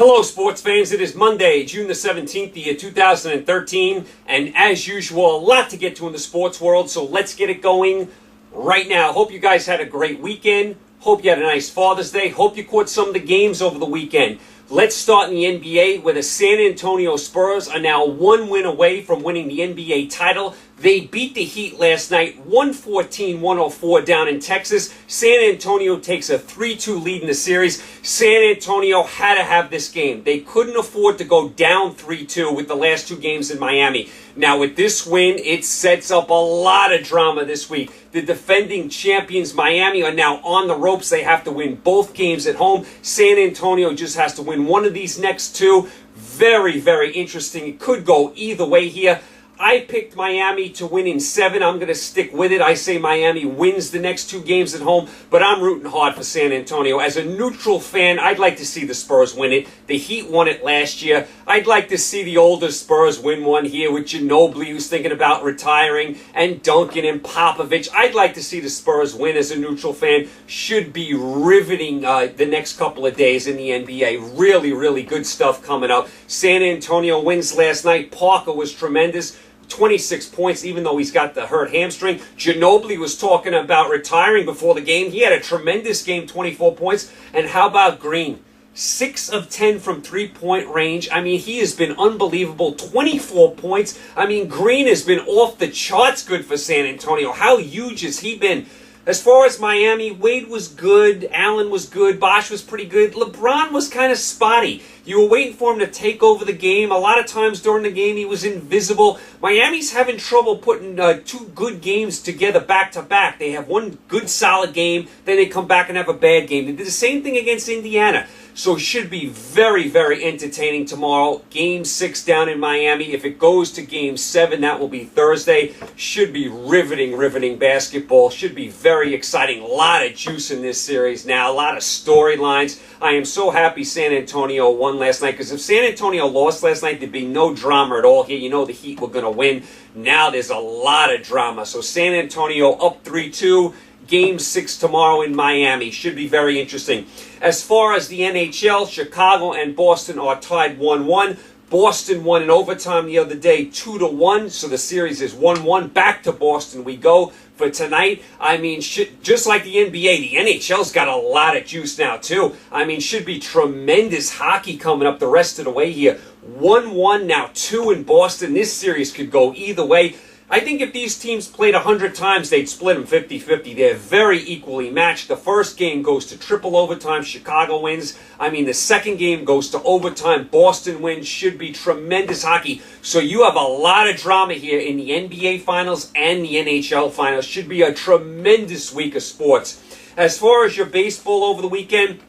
Hello, sports fans. It is Monday, June the 17th, the year 2013, and as usual, a lot to get to in the sports world, so let's get it going right now. Hope you guys had a great weekend. Hope you had a nice Father's Day. Hope you caught some of the games over the weekend. Let's start in the NBA, where the San Antonio Spurs are now one win away from winning the NBA title. They beat the Heat last night, 114-104 down in Texas. San Antonio takes a 3-2 lead in the series. San Antonio had to have this game. They couldn't afford to go down 3-2 with the last two games in Miami. Now, with this win, it sets up a lot of drama this week. The defending champions, Miami, are now on the ropes. They have to win both games at home. San Antonio just has to win one of these next two. Very, very interesting. It could go either way here. I picked Miami to win in 7. I'm going to stick with it. I say Miami wins the next two games at home, but I'm rooting hard for San Antonio. As a neutral fan, I'd like to see the Spurs win it. The Heat won it last year. I'd like to see the older Spurs win one here with Ginobili, who's thinking about retiring, and Duncan and Popovich. I'd like to see the Spurs win as a neutral fan. Should be riveting the next couple of days in the NBA. Really, really good stuff coming up. San Antonio wins last night. Parker was tremendous. 26 points, even though he's got the hurt hamstring. Ginobili was talking about retiring before the game. He had a tremendous game, 24 points. And how about Green? 6 of 10 from three-point range. I mean, he has been unbelievable. 24 points. I mean, Green has been off the charts good for San Antonio. How huge has he been? As far as Miami, Wade was good, Allen was good, Bosh was pretty good. LeBron was kind of spotty. You were waiting for him to take over the game. A lot of times during the game, he was invisible. Miami's having trouble putting two good games together back-to-back. They have one good, solid game, then they come back and have a bad game. They did the same thing against Indiana. So it should be very, very entertaining tomorrow. Game 6 down in Miami. If it goes to Game 7, that will be Thursday. Should be riveting basketball. Should be very exciting. A lot of juice in this series now. A lot of storylines. I am so happy San Antonio won last night, because if San Antonio lost last night, there'd be no drama at all here. You know the Heat were going to win. Now there's a lot of drama. So San Antonio up 3-2. Game 6 tomorrow in Miami. Should be very interesting. As far as the NHL, Chicago and Boston are tied 1-1. Boston won in overtime the other day 2-1, so the series is 1-1. Back to Boston we go for tonight. I mean, just like the NBA, the NHL's got a lot of juice now too. I mean, should be tremendous hockey coming up the rest of the way here. 1-1, now 2 in Boston. This series could go either way. I think if these teams played 100 times, they'd split them 50-50. They're very equally matched. The first game goes to triple overtime. Chicago wins. I mean, the second game goes to overtime. Boston wins. Should be tremendous hockey. So you have a lot of drama here in the NBA Finals and the NHL Finals. Should be a tremendous week of sports. As far as your baseball over the weekend,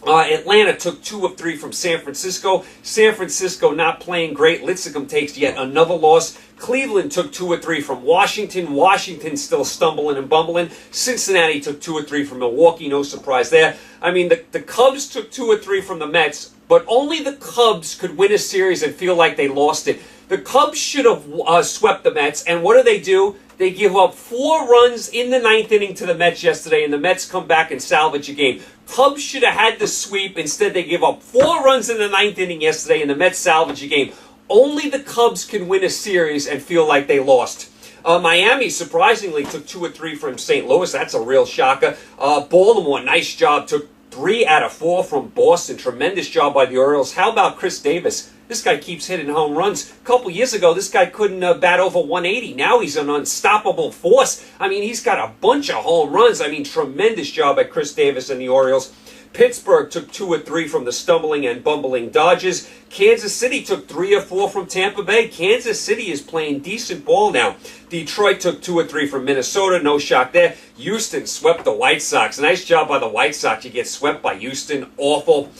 Atlanta took 2 of 3 from San Francisco. San Francisco not playing great. Lincecum takes yet another loss. Cleveland took 2 of 3 from Washington. Washington still stumbling and bumbling. Cincinnati took 2 of 3 from Milwaukee. No surprise there. I mean, the Cubs took 2 of 3 from the Mets, but only the Cubs could win a series and feel like they lost it. The Cubs should have swept the Mets, and what do? They give up 4 runs in the 9th inning to the Mets yesterday, and the Mets come back and salvage a game. Cubs should have had the sweep. Instead, they give up 4 runs in the 9th inning yesterday, and the Mets salvage a game. Only the Cubs can win a series and feel like they lost. Miami, surprisingly, took 2 of 3 from St. Louis. That's a real shocker. Baltimore, nice job. Took 3 out of 4 from Boston. Tremendous job by the Orioles. How about Chris Davis? This guy keeps hitting home runs. A couple years ago, this guy couldn't bat over 180. Now he's an unstoppable force. I mean, he's got a bunch of home runs. I mean, tremendous job by Chris Davis and the Orioles. Pittsburgh took 2 of 3 from the stumbling and bumbling Dodgers. Kansas City took 3 of 4 from Tampa Bay. Kansas City is playing decent ball now. Detroit took 2 of 3 from Minnesota. No shock there. Houston swept the White Sox. Nice job by the White Sox. You get swept by Houston. Awful.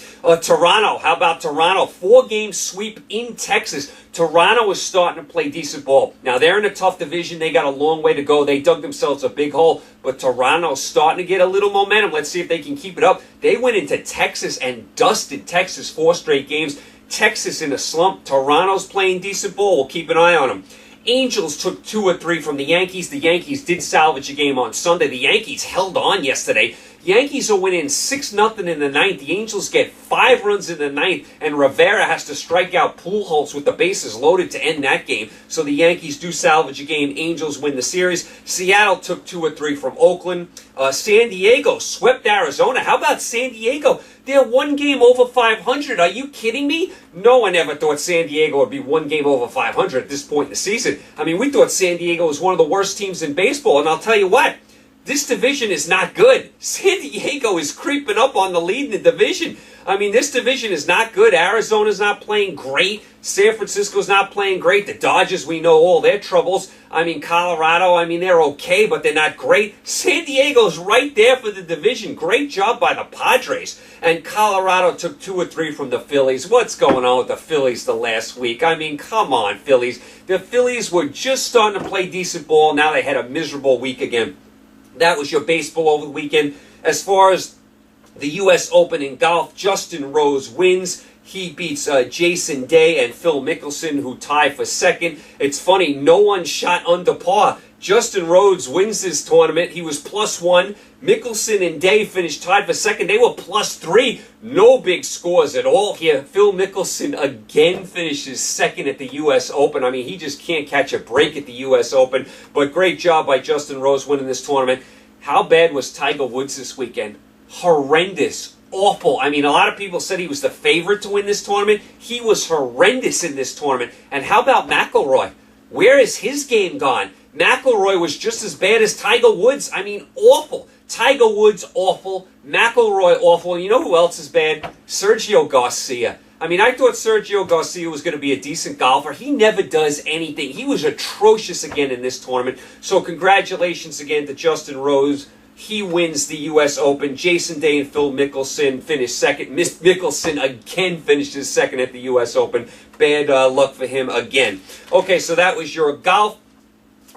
Toronto. How about Toronto? 4-game sweep in Texas. Toronto is starting to play decent ball. Now, they're in a tough division. They got a long way to go. They dug themselves a big hole. But Toronto's starting to get a little momentum. Let's see if they can keep it up. They went into Texas and dusted Texas 4 straight games. Texas in a slump. Toronto's playing decent ball. We'll keep an eye on them. Angels took 2 of 3 from the Yankees. The Yankees did salvage a game on Sunday. The Yankees held on yesterday. Yankees are winning 6-0 in the ninth. The Angels get 5 runs in the ninth, and Rivera has to strike out Pujols with the bases loaded to end that game. So the Yankees do salvage a game. Angels win the series. Seattle took 2 or 3 from Oakland. San Diego swept Arizona. How about San Diego? They're 1 game over 500. Are you kidding me? No one ever thought San Diego would be 1 game over 500 at this point in the season. I mean, we thought San Diego was one of the worst teams in baseball, and I'll tell you what, this division is not good. San Diego is creeping up on the lead in the division. I mean, this division is not good. Arizona's not playing great. San Francisco's not playing great. The Dodgers, we know all their troubles. I mean, Colorado, I mean, they're okay, but they're not great. San Diego's right there for the division. Great job by the Padres. And Colorado took 2 or 3 from the Phillies. What's going on with the Phillies the last week? I mean, come on, Phillies. The Phillies were just starting to play decent ball. Now they had a miserable week again. That was your baseball over the weekend. As far as the U.S. Open in golf, Justin Rose wins. He beats Jason Day and Phil Mickelson, who tie for second. It's funny, no one shot under par. Justin Rose wins this tournament. He was +1. Mickelson and Day finished tied for second. They were +3. No big scores at all here. Phil Mickelson again finishes second at the U.S. Open. I mean, he just can't catch a break at the U.S. Open. But great job by Justin Rose winning this tournament. How bad was Tiger Woods this weekend? Horrendous. Awful. I mean, a lot of people said he was the favorite to win this tournament. He was horrendous in this tournament. And how about McIlroy? Where is his game gone? McIlroy was just as bad as Tiger Woods. I mean, awful. Tiger Woods, awful. McIlroy, awful. And you know who else is bad? Sergio Garcia. I mean, I thought Sergio Garcia was going to be a decent golfer. He never does anything. He was atrocious again in this tournament. So congratulations again to Justin Rose. He wins the U.S. Open. Jason Day and Phil Mickelson finished second. Mickelson again finishes second at the U.S. Open. Bad luck for him again. Okay, so that was your golf.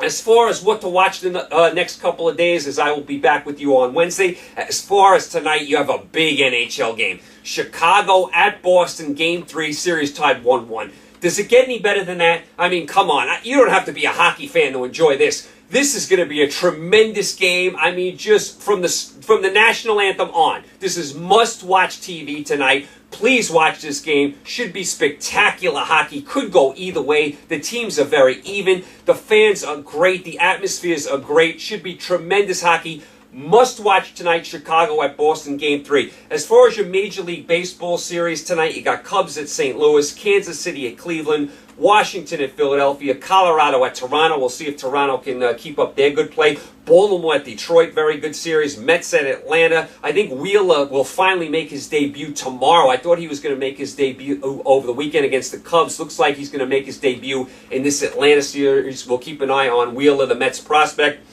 As far as what to watch the next couple of days, as I will be back with you on Wednesday. As far as tonight, you have a big NHL game. Chicago at Boston, Game 3, series tied 1-1. Does it get any better than that? I mean, come on. You don't have to be a hockey fan to enjoy this. This is going to be a tremendous game. I mean, just from the national anthem on. This is must-watch TV tonight. Please watch this game. Should be spectacular hockey. Could go either way. The teams are very even. The fans are great. The atmospheres are great. Should be tremendous hockey. Must watch tonight, Chicago at Boston, Game 3. As far as your Major League Baseball series tonight, you got Cubs at St. Louis, Kansas City at Cleveland, Washington at Philadelphia, Colorado at Toronto. We'll see if Toronto can keep up their good play. Baltimore at Detroit, very good series. Mets at Atlanta. I think Wheeler will finally make his debut tomorrow. I thought he was going to make his debut over the weekend against the Cubs. Looks like he's going to make his debut in this Atlanta series. We'll keep an eye on Wheeler, the Mets prospect.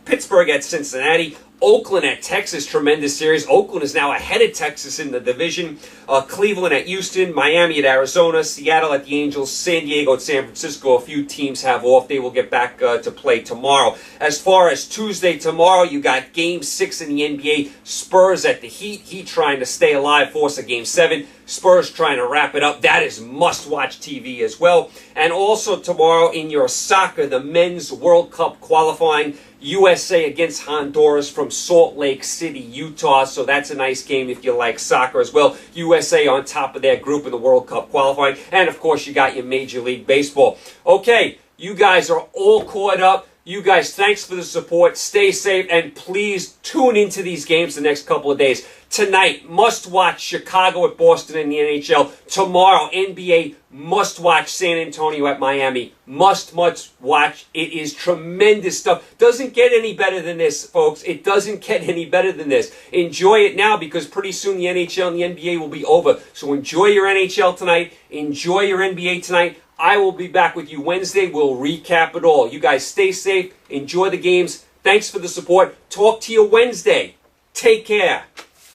Pittsburgh at Cincinnati. Oakland at Texas, tremendous series. Oakland is now ahead of Texas in the division. Cleveland at Houston, Miami at Arizona, Seattle at the Angels, San Diego at San Francisco. A few teams have off. They will get back to play tomorrow. As far as Tuesday tomorrow, you got Game 6 in the NBA. Spurs at the Heat. Heat trying to stay alive, force a Game 7. Spurs trying to wrap it up. That is must-watch TV as well. And also tomorrow in your soccer, the Men's World Cup qualifying. USA against Honduras from Salt Lake City, Utah. So that's a nice game if you like soccer as well. USA on top of their group in the World Cup qualifying. And, of course, you got your Major League Baseball. Okay, you guys are all caught up. You guys, thanks for the support. Stay safe, and please tune into these games the next couple of days. Tonight, must watch Chicago at Boston in the NHL. Tomorrow, NBA, must watch San Antonio at Miami. Must watch. It is tremendous stuff. Doesn't get any better than this, folks. It doesn't get any better than this. Enjoy it now, because pretty soon the NHL and the NBA will be over. So enjoy your NHL tonight. Enjoy your NBA tonight. I will be back with you Wednesday. We'll recap it all. You guys stay safe. Enjoy the games. Thanks for the support. Talk to you Wednesday. Take care.